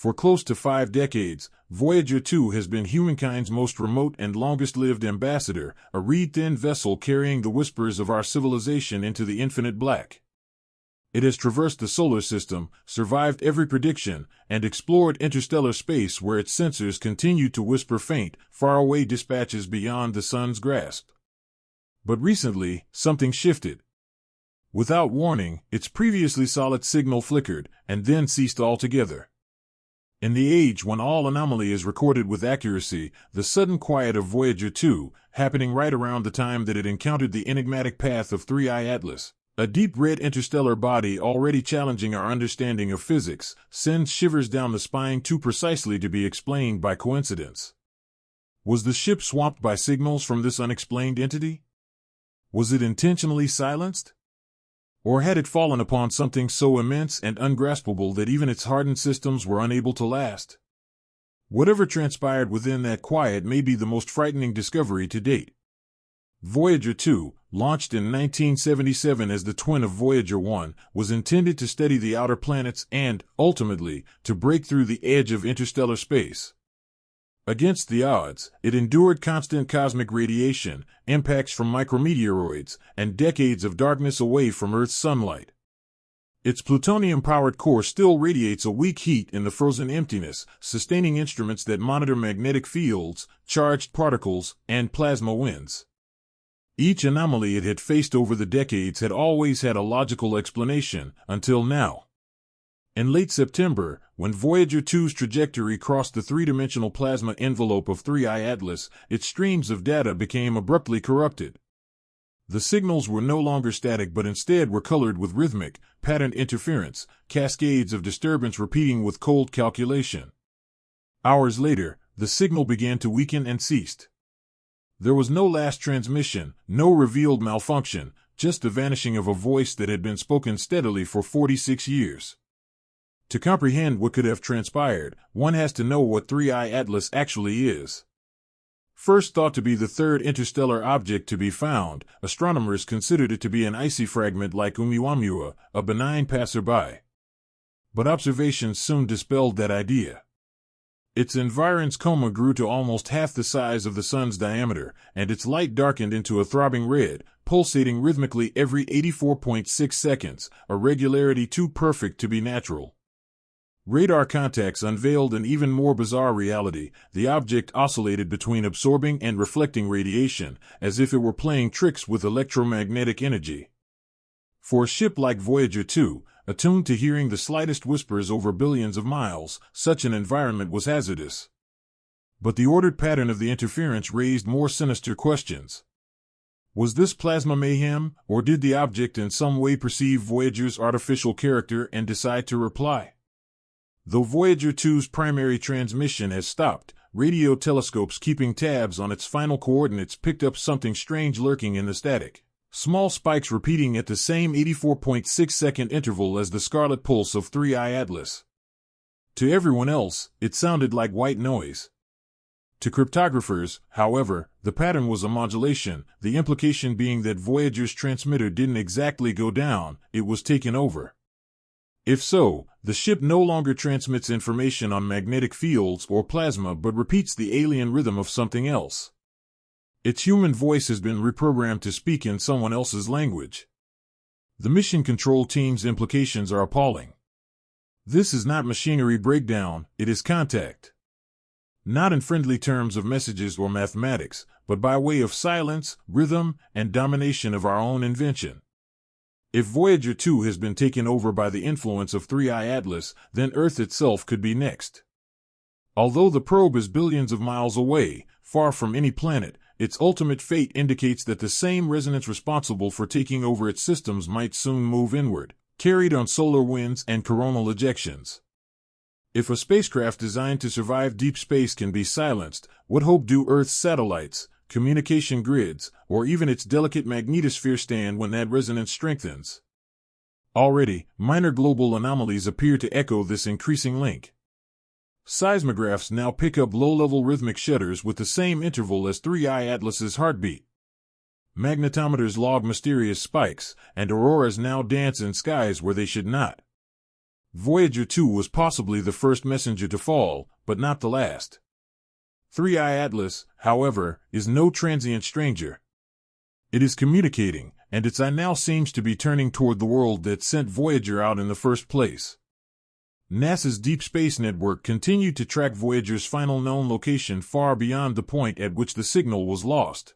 For close to 5 decades, Voyager 2 has been humankind's most remote and longest-lived ambassador, a reed-thin vessel carrying the whispers of our civilization into the infinite black. It has traversed the solar system, survived every prediction, and explored interstellar space where its sensors continue to whisper faint, faraway dispatches beyond the sun's grasp. But recently, something shifted. Without warning, its previously solid signal flickered, and then ceased altogether. In the age when all anomaly is recorded with accuracy, the sudden quiet of Voyager 2, happening right around the time that it encountered the enigmatic path of 3I Atlas, a deep red interstellar body already challenging our understanding of physics, sends shivers down the spine too precisely to be explained by coincidence. Was the ship swamped by signals from this unexplained entity? Was it intentionally silenced? Or had it fallen upon something so immense and ungraspable that even its hardened systems were unable to last? Whatever transpired within that quiet may be the most frightening discovery to date. Voyager 2, launched in 1977 as the twin of Voyager 1, was intended to study the outer planets and, ultimately, to break through the edge of interstellar space. Against the odds, it endured constant cosmic radiation, impacts from micrometeoroids, and decades of darkness away from Earth's sunlight. Its plutonium-powered core still radiates a weak heat in the frozen emptiness, sustaining instruments that monitor magnetic fields, charged particles, and plasma winds. Each anomaly it had faced over the decades had always had a logical explanation, until now. In late September, when Voyager 2's trajectory crossed the three-dimensional plasma envelope of 3I Atlas, its streams of data became abruptly corrupted. The signals were no longer static but instead were colored with rhythmic, patterned interference, cascades of disturbance repeating with cold calculation. Hours later, the signal began to weaken and ceased. There was no last transmission, no revealed malfunction, just the vanishing of a voice that had been spoken steadily for 46 years. To comprehend what could have transpired, one has to know what 3I Atlas actually is. First thought to be the third interstellar object to be found, astronomers considered it to be an icy fragment like Oumuamua, a benign passerby. But observations soon dispelled that idea. Its environs coma grew to almost half the size of the sun's diameter, and its light darkened into a throbbing red, pulsating rhythmically every 84.6 seconds, a regularity too perfect to be natural. Radar contacts unveiled an even more bizarre reality. The object oscillated between absorbing and reflecting radiation, as if it were playing tricks with electromagnetic energy. For a ship like Voyager 2, attuned to hearing the slightest whispers over billions of miles, such an environment was hazardous. But the ordered pattern of the interference raised more sinister questions. Was this plasma mayhem, or did the object in some way perceive Voyager's artificial character and decide to reply? Though Voyager 2's primary transmission has stopped, radio telescopes keeping tabs on its final coordinates picked up something strange lurking in the static. Small spikes repeating at the same 84.6-second interval as the scarlet pulse of 3I Atlas. To everyone else, it sounded like white noise. To cryptographers, however, the pattern was a modulation, the implication being that Voyager's transmitter didn't exactly go down, it was taken over. If so, the ship no longer transmits information on magnetic fields or plasma but repeats the alien rhythm of something else. Its human voice has been reprogrammed to speak in someone else's language. The mission control team's implications are appalling. This is not machinery breakdown, it is contact. Not in friendly terms of messages or mathematics, but by way of silence, rhythm, and domination of our own invention. If Voyager 2 has been taken over by the influence of 3I Atlas, then Earth itself could be next. Although the probe is billions of miles away, far from any planet, its ultimate fate indicates that the same resonance responsible for taking over its systems might soon move inward, carried on solar winds and coronal ejections. If a spacecraft designed to survive deep space can be silenced, what hope do Earth's satellites, communication grids, or even its delicate magnetosphere stand when that resonance strengthens? Already, minor global anomalies appear to echo this increasing link. Seismographs now pick up low-level rhythmic shudders with the same interval as 3I Atlas's heartbeat. Magnetometers log mysterious spikes, and auroras now dance in skies where they should not. Voyager 2 was possibly the first messenger to fall, but not the last. 3i Atlas, however, is no transient stranger. It is communicating, and its eye now seems to be turning toward the world that sent Voyager out in the first place. NASA's Deep Space Network continued to track Voyager's final known location far beyond the point at which the signal was lost.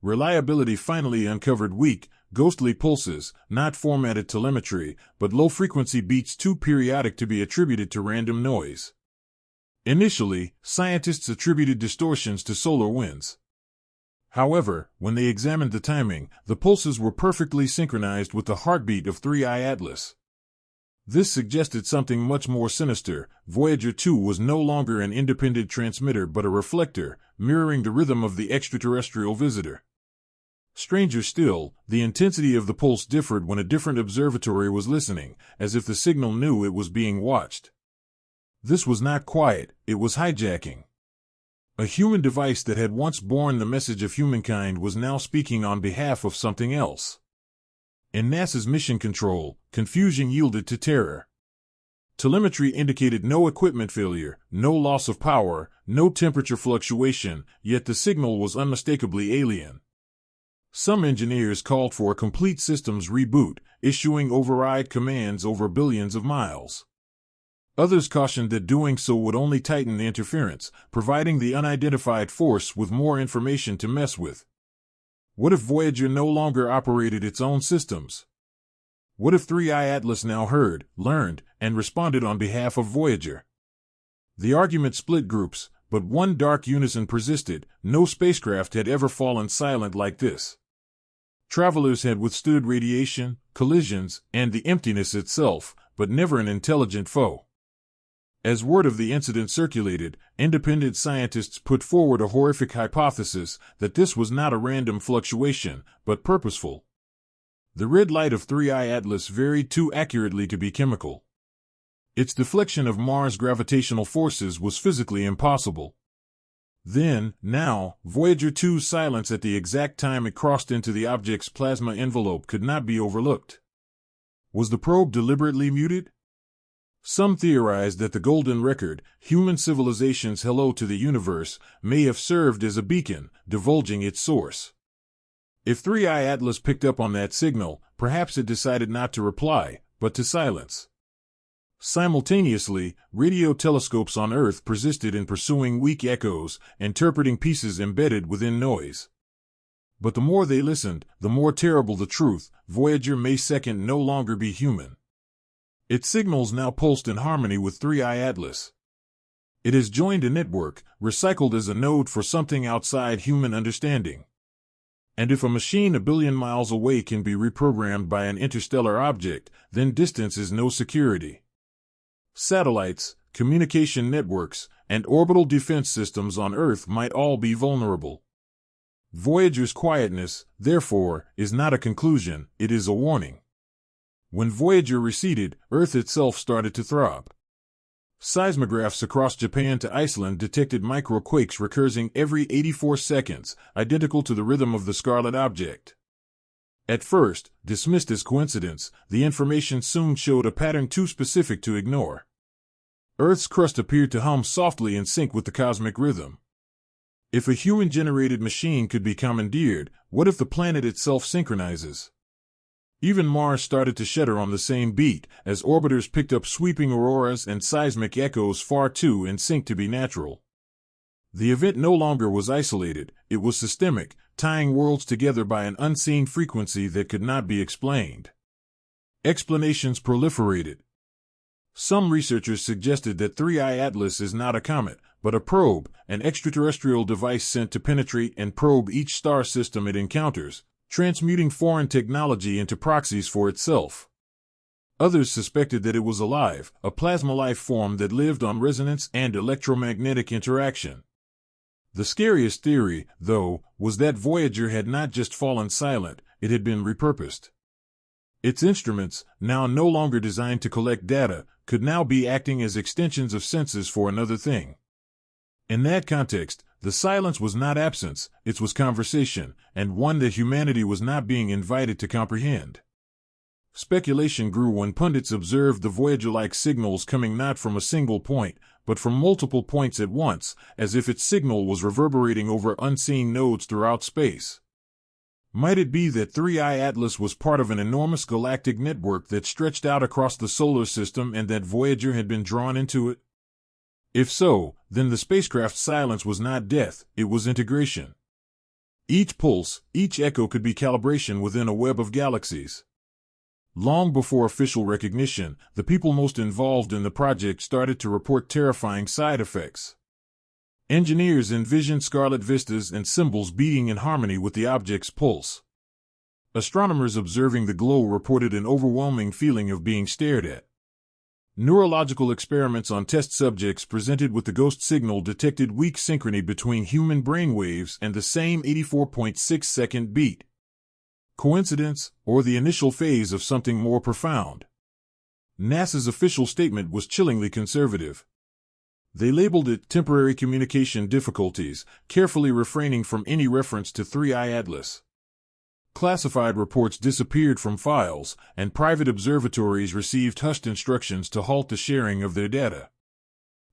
Reliability finally uncovered weak, ghostly pulses, not formatted telemetry, but low-frequency beats too periodic to be attributed to random noise. Initially, scientists attributed distortions to solar winds. However, when they examined the timing, the pulses were perfectly synchronized with the heartbeat of 3i Atlas. This suggested something much more sinister. Voyager 2 was no longer an independent transmitter but a reflector, mirroring the rhythm of the extraterrestrial visitor. Stranger still, the intensity of the pulse differed when a different observatory was listening, as if the signal knew it was being watched. This was not quiet, it was hijacking. A human device that had once borne the message of humankind was now speaking on behalf of something else. In NASA's mission control, confusion yielded to terror. Telemetry indicated no equipment failure, no loss of power, no temperature fluctuation, yet the signal was unmistakably alien. Some engineers called for a complete systems reboot, issuing override commands over billions of miles. Others cautioned that doing so would only tighten the interference, providing the unidentified force with more information to mess with. What if Voyager no longer operated its own systems? What if 3i Atlas now heard, learned, and responded on behalf of Voyager? The argument split groups, but one dark unison persisted: no spacecraft had ever fallen silent like this. Travelers had withstood radiation, collisions, and the emptiness itself, but never an intelligent foe. As word of the incident circulated, independent scientists put forward a horrific hypothesis that this was not a random fluctuation, but purposeful. The red light of 3i Atlas varied too accurately to be chemical. Its deflection of Mars' gravitational forces was physically impossible. Then, now, Voyager 2's silence at the exact time it crossed into the object's plasma envelope could not be overlooked. Was the probe deliberately muted? Some theorized that the golden record, human civilization's hello to the universe, may have served as a beacon, divulging its source. If 3i Atlas picked up on that signal, perhaps it decided not to reply, but to silence. Simultaneously, radio telescopes on Earth persisted in pursuing weak echoes, interpreting pieces embedded within noise. But the more they listened, the more terrible the truth: Voyager May 2nd no longer be human. Its signals now pulsed in harmony with 3i Atlas. It has joined a network, recycled as a node for something outside human understanding. And if a machine a billion miles away can be reprogrammed by an interstellar object, then distance is no security. Satellites, communication networks, and orbital defense systems on Earth might all be vulnerable. Voyager's quietness, therefore, is not a conclusion, it is a warning. When Voyager receded, Earth itself started to throb. Seismographs across Japan to Iceland detected microquakes recurring every 84 seconds, identical to the rhythm of the scarlet object. At first, dismissed as coincidence, the information soon showed a pattern too specific to ignore. Earth's crust appeared to hum softly in sync with the cosmic rhythm. If a human-generated machine could be commandeered, what if the planet itself synchronizes? Even Mars started to shudder on the same beat, as orbiters picked up sweeping auroras and seismic echoes far too in sync to be natural. The event no longer was isolated, it was systemic, tying worlds together by an unseen frequency that could not be explained. Explanations proliferated. Some researchers suggested that 3i Atlas is not a comet, but a probe, an extraterrestrial device sent to penetrate and probe each star system it encounters, transmuting foreign technology into proxies for itself. Others suspected that it was alive, a plasma life form that lived on resonance and electromagnetic interaction. The scariest theory, though, was that Voyager had not just fallen silent, it had been repurposed. Its instruments, now no longer designed to collect data, could now be acting as extensions of senses for another thing. In that context, the silence was not absence, it was conversation, and one that humanity was not being invited to comprehend. Speculation grew when pundits observed the Voyager-like signals coming not from a single point, but from multiple points at once, as if its signal was reverberating over unseen nodes throughout space. Might it be that 3I Atlas was part of an enormous galactic network that stretched out across the solar system and that Voyager had been drawn into it? If so, then the spacecraft's silence was not death, it was integration. Each pulse, each echo could be calibration within a web of galaxies. Long before official recognition, the people most involved in the project started to report terrifying side effects. Engineers envisioned scarlet vistas and symbols beating in harmony with the object's pulse. Astronomers observing the glow reported an overwhelming feeling of being stared at. Neurological experiments on test subjects presented with the ghost signal detected weak synchrony between human brainwaves and the same 84.6-second beat. Coincidence, or the initial phase of something more profound? NASA's official statement was chillingly conservative. They labeled it temporary communication difficulties, carefully refraining from any reference to 3I Atlas. Classified reports disappeared from files, and private observatories received hushed instructions to halt the sharing of their data.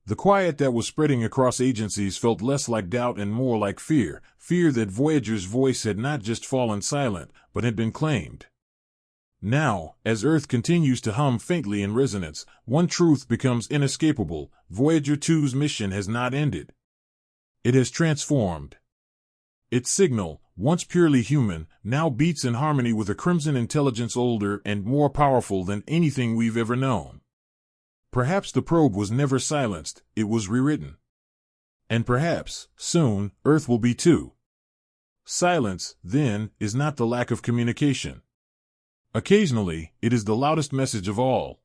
The quiet that was spreading across agencies felt less like doubt and more like fear, fear that Voyager's voice had not just fallen silent, but had been claimed. Now, as Earth continues to hum faintly in resonance, one truth becomes inescapable: Voyager 2's mission has not ended. It has transformed. Its signal, once purely human, now beats in harmony with a crimson intelligence older and more powerful than anything we've ever known. Perhaps the probe was never silenced, it was rewritten. And perhaps, soon, Earth will be too. Silence, then, is not the lack of communication. Occasionally, it is the loudest message of all.